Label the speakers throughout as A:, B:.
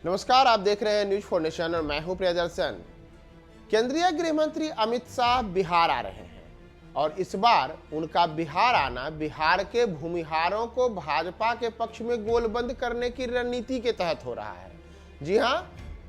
A: नमस्कार, आप देख रहे हैं न्यूज फॉर नेशन और मैं हूं प्रियदर्शन। केंद्रीय गृह मंत्री अमित शाह बिहार आ रहे हैं और इस बार उनका बिहार आना बिहार के भूमिहारों को भाजपा के पक्ष में गोलबंद करने की रणनीति के तहत हो रहा है। जी हां,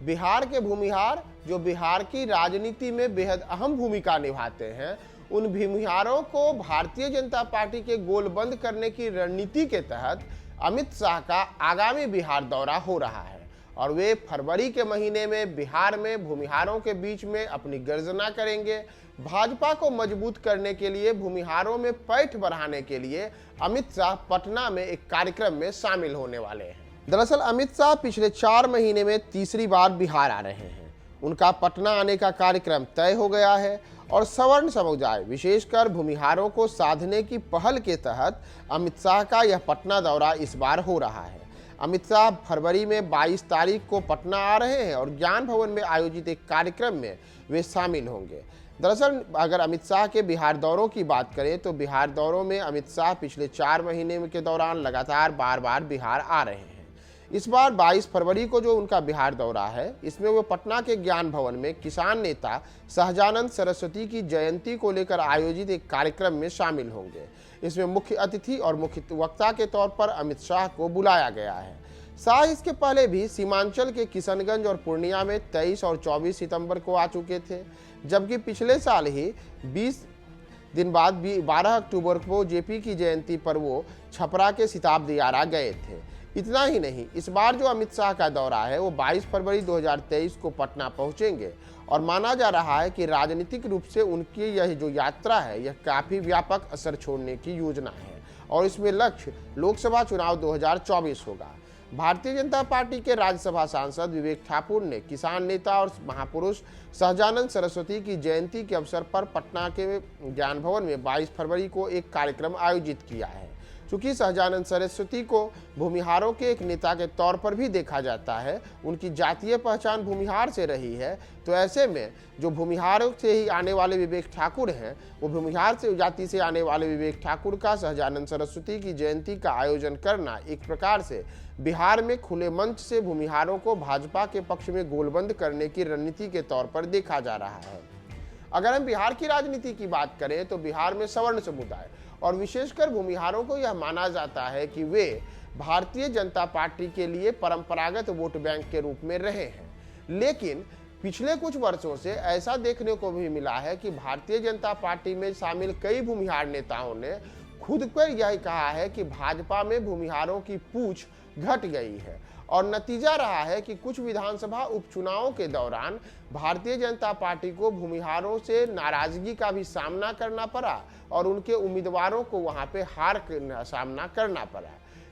A: बिहार के भूमिहार जो बिहार की राजनीति में बेहद अहम भूमिका निभाते हैं, उन भूमिहारों को भारतीय जनता पार्टी के गोलबंद करने की रणनीति के तहत अमित शाह का आगामी बिहार दौरा हो रहा है और वे फरवरी के महीने में बिहार में भूमिहारों के बीच में अपनी गर्जना करेंगे। भाजपा को मजबूत करने के लिए, भूमिहारों में पैठ बढ़ाने के लिए अमित शाह पटना में एक कार्यक्रम में शामिल होने वाले हैं। दरअसल अमित शाह पिछले 4 महीने में तीसरी बार बिहार आ रहे हैं। उनका पटना आने का कार्यक्रम तय हो गया है और सवर्ण समुदाय, विशेषकर भूमिहारों को साधने की पहल के तहत अमित शाह का यह पटना दौरा इस बार हो रहा है। अमित शाह फरवरी में 22 तारीख को पटना आ रहे हैं और ज्ञान भवन में आयोजित एक कार्यक्रम में वे शामिल होंगे। दरअसल अगर अमित शाह के बिहार दौरों की बात करें तो बिहार दौरों में अमित शाह पिछले 4 महीने के दौरान लगातार बार बिहार आ रहे हैं। इस बार 22 फरवरी को जो उनका बिहार दौरा है, इसमें वो पटना के ज्ञान भवन में किसान नेता सहजानंद सरस्वती की जयंती को लेकर आयोजित एक कार्यक्रम में शामिल होंगे। इसमें मुख्य अतिथि और मुख्य वक्ता के तौर पर अमित शाह को बुलाया गया है। शाह इसके पहले भी सीमांचल के किशनगंज और पूर्णिया में 23 और 24 सितंबर को आ चुके थे, जबकि पिछले साल ही 20 दिन बाद 12 अक्टूबर को जेपी की जयंती पर वो छपरा के सिताब दियारा गए थे। इतना ही नहीं, इस बार जो अमित शाह का दौरा है वो 22 फरवरी 2023 को पटना पहुंचेंगे और माना जा रहा है कि राजनीतिक रूप से उनकी यह जो यात्रा है यह काफ़ी व्यापक असर छोड़ने की योजना है और इसमें लक्ष्य लोकसभा चुनाव 2024 होगा। भारतीय जनता पार्टी के राज्यसभा सांसद विवेक ठाकुर ने किसान नेता और महापुरुष सहजानंद सरस्वती की जयंती के अवसर पर पटना के ज्ञान भवन में 22 फरवरी को एक कार्यक्रम आयोजित किया है। चूंकि सहजानंद सरस्वती को भूमिहारों के एक नेता के तौर पर भी देखा जाता है, उनकी जातीय पहचान भूमिहार से रही है, तो ऐसे में जो भूमिहारों से ही आने वाले विवेक ठाकुर हैं, वो भूमिहार से जाति से आने वाले विवेक ठाकुर का सहजानंद सरस्वती की जयंती का आयोजन करना एक प्रकार से बिहार में खुले मंच से भूमिहारों को भाजपा के पक्ष में गोलबंद करने की रणनीति के तौर पर देखा जा रहा है। अगर हम बिहार की राजनीति की बात करें तो बिहार में सवर्ण समुदाय और विशेषकर भूमिहारों को यह माना जाता है कि वे भारतीय जनता पार्टी के लिए परंपरागत वोट बैंक के रूप में रहे हैं। लेकिन पिछले कुछ वर्षों से ऐसा देखने को भी मिला है कि भारतीय जनता पार्टी में शामिल कई भूमिहार नेताओं ने खुद पर यह कहा है कि भाजपा में भूमिहारों की पूछ घट गई है और नतीजा रहा है कि कुछ विधानसभा उपचुनावों के दौरान भारतीय जनता पार्टी को भूमिहारों से नाराजगी का भी सामना करना पड़ा और उनके उम्मीदवारों को वहां पे हार का सामना करना पड़ा।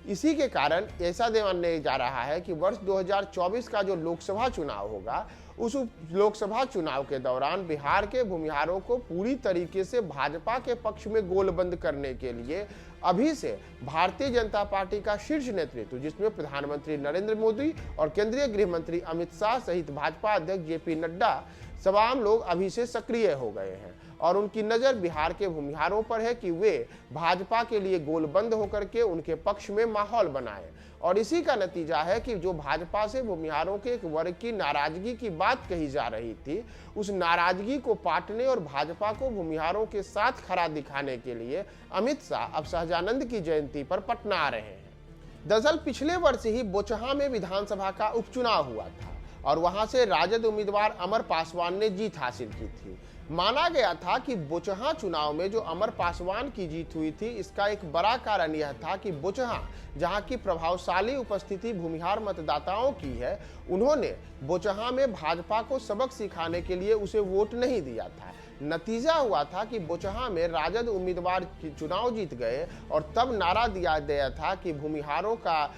A: इसी के कारण ऐसा माना जा रहा है कि वर्ष 2024 का जो लोकसभा चुनाव होगा, उस लोकसभा चुनाव के दौरान बिहार के भूमिहारों को पूरी तरीके से भाजपा के पक्ष में गोलबंद करने के लिए अभी से भारतीय जनता पार्टी का शीर्ष नेतृत्व, जिसमें प्रधानमंत्री नरेंद्र मोदी और केंद्रीय गृह मंत्री अमित शाह सहित भाजपा अध्यक्ष जेपी नड्डा तमाम लोग अभी से सक्रिय हो गए हैं और उनकी नज़र बिहार के भूमिहारों पर है कि वे भाजपा के लिए गोलबंद होकर के उनके पक्ष में माहौल बनाएं। और इसी का नतीजा है कि जो भाजपा से भूमिहारों के एक वर्ग की नाराजगी की बात कही जा रही थी, उस नाराजगी को पाटने और भाजपा को भूमिहारों के साथ खड़ा दिखाने के लिए अमित शाह अब सहजानंद की जयंती पर पटना आ रहे हैं। दरअसल पिछले वर्ष ही बोचहां में विधानसभा का उपचुनाव हुआ था और वहां से राजद उम्मीदवार अमर पासवान ने जीत हासिल की थी। माना गया था कि बोचहां चुनाव में जो अमर पासवान की जीत हुई थी, इसका एक बड़ा कारण यह था कि बोचहां, जहां की प्रभावशाली उपस्थिति भूमिहार मतदाताओं की है, उन्होंने बोचहां में भाजपा को सबक सिखाने के लिए उसे वोट नहीं दिया था। नतीजा हुआ था कि बोचहां में राजद उम्मीदवार चुनाव जीत गए और तब नारा दिया गया था कि भूमिहारों का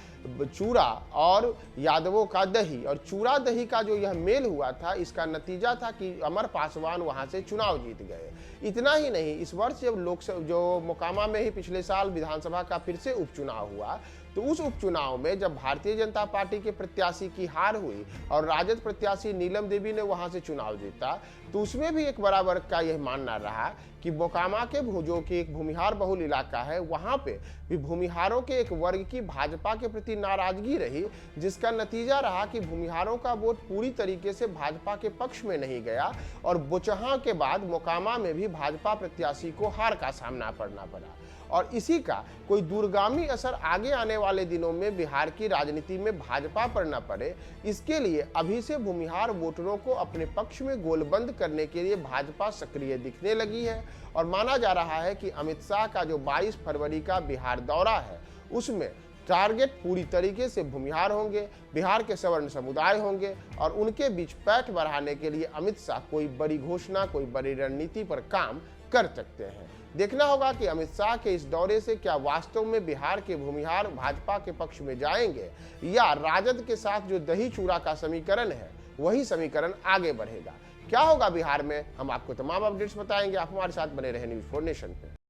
A: चूड़ा और यादवों का दही, और चूड़ा दही का जो यह मेल हुआ था, इसका नतीजा था कि अमर पासवान वहां से चुनाव जीत गए। इतना ही नहीं, इस वर्ष जब जो मोकामा में ही पिछले साल विधानसभा का फिर से उपचुनाव हुआ, तो उस उपचुनाव में जब भारतीय जनता पार्टी के प्रत्याशी की हार हुई और राजद प्रत्याशी नीलम देवी ने वहां से चुनाव जीता, तो उसमें भी एक बड़ा वर्ग का यह मानना रहा कि मोकामा के जो कि एक भूमिहार बहुल इलाका है, वहां पे भी भूमिहारों के एक वर्ग की भाजपा के प्रति नाराजगी रही, जिसका नतीजा रहा कि भूमिहारों का वोट पूरी तरीके से भाजपा के पक्ष में नहीं गया और बोचहां के बाद मोकामा में भी भाजपा प्रत्याशी को हार का सामना करना पड़ा। और इसी का कोई दूरगामी असर आगे आने वाले दिनों में बिहार की राजनीति में भाजपा पर न पड़े, इसके लिए अभी से भूमिहार वोटरों को अपने पक्ष में गोलबंद करने के लिए भाजपा सक्रिय दिखने लगी है। और माना जा रहा है कि अमित शाह का जो 22 फरवरी का बिहार दौरा है, उसमें टारगेट पूरी तरीके से भूमिहार होंगे, बिहार के सवर्ण समुदाय होंगे और उनके बीच पैठ बढ़ाने के लिए अमित शाह कोई बड़ी घोषणा, कोई बड़ी रणनीति पर काम कर सकते हैं। देखना होगा कि अमित शाह के इस दौरे से क्या वास्तव में बिहार के भूमिहार भाजपा के पक्ष में जाएंगे या राजद के साथ जो दही चूड़ा का समीकरण है वही समीकरण आगे बढ़ेगा। क्या होगा बिहार में, हम आपको तमाम अपडेट्स बताएंगे। आप हमारे साथ बने रहे न्यूज़ 4 नेशन पे।